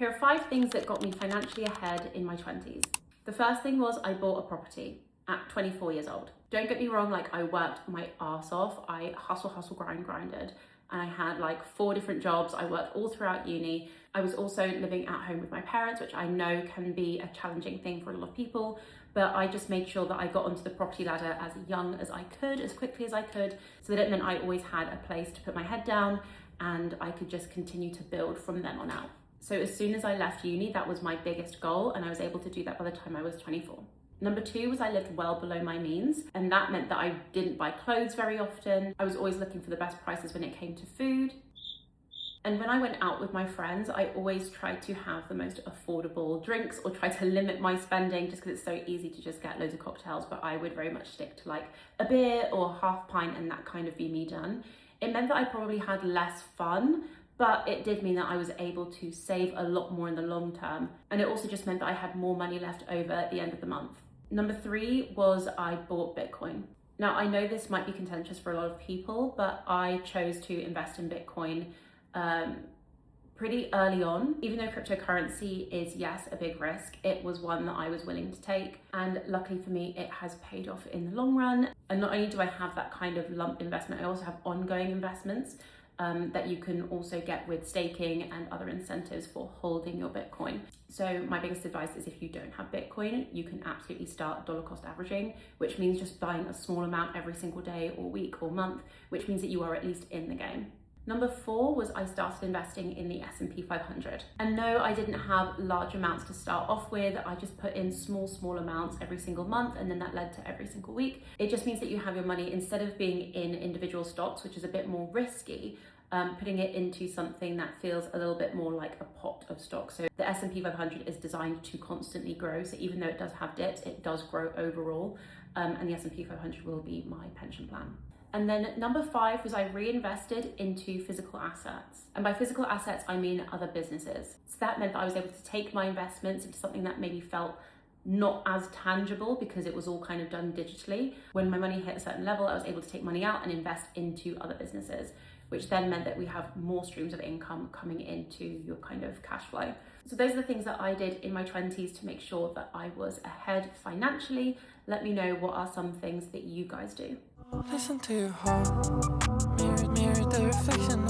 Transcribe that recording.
Here are 5 things that got me financially ahead in my 20s. The first thing was I bought a property at 24 years old. Don't get me wrong, like I worked my ass off. I grinded. And I had like 4 different jobs. I worked all throughout uni. I was also living at home with my parents, which I know can be a challenging thing for a lot of people, but I just made sure that I got onto the property ladder as young as I could, as quickly as I could, so that it meant I always had a place to put my head down and I could just continue to build from then on out. So as soon as I left uni, that was my biggest goal, and I was able to do that by the time I was 24. Number 2 was I lived well below my means, and that meant that I didn't buy clothes very often. I was always looking for the best prices when it came to food. And when I went out with my friends, I always tried to have the most affordable drinks or try to limit my spending, just because it's so easy to just get loads of cocktails, but I would very much stick to like a beer or half pint, and that kind of be me done. It meant that I probably had less fun, but it did mean that I was able to save a lot more in the long term. And it also just meant that I had more money left over at the end of the month. Number 3 was I bought Bitcoin. Now, I know this might be contentious for a lot of people, but I chose to invest in Bitcoin pretty early on. Even though cryptocurrency is, yes, a big risk, it was one that I was willing to take. And luckily for me, it has paid off in the long run. And not only do I have that kind of lump investment, I also have ongoing investments that you can also get with staking and other incentives for holding your Bitcoin. So my biggest advice is, if you don't have Bitcoin, you can absolutely start dollar cost averaging, which means just buying a small amount every single day or week or month, which means that you are at least in the game. Number 4 was I started investing in the S&P 500. And no, I didn't have large amounts to start off with. I just put in small amounts every single month, and then that led to every single week. It just means that you have your money, instead of being in individual stocks, which is a bit more risky, putting it into something that feels a little bit more like a pot of stocks. So the S&P 500 is designed to constantly grow. So even though it does have dips, it does grow overall. And the S&P 500 will be my pension plan. And then number 5 was I reinvested into physical assets. And by physical assets, I mean other businesses. So that meant that I was able to take my investments into something that maybe felt not as tangible, because it was all kind of done digitally. When my money hit a certain level, I was able to take money out and invest into other businesses, which then meant that we have more streams of income coming into your kind of cash flow. So those are the things that I did in my 20s to make sure that I was ahead financially. Let me know, what are some things that you guys do? Listen to your heart, mirror the reflection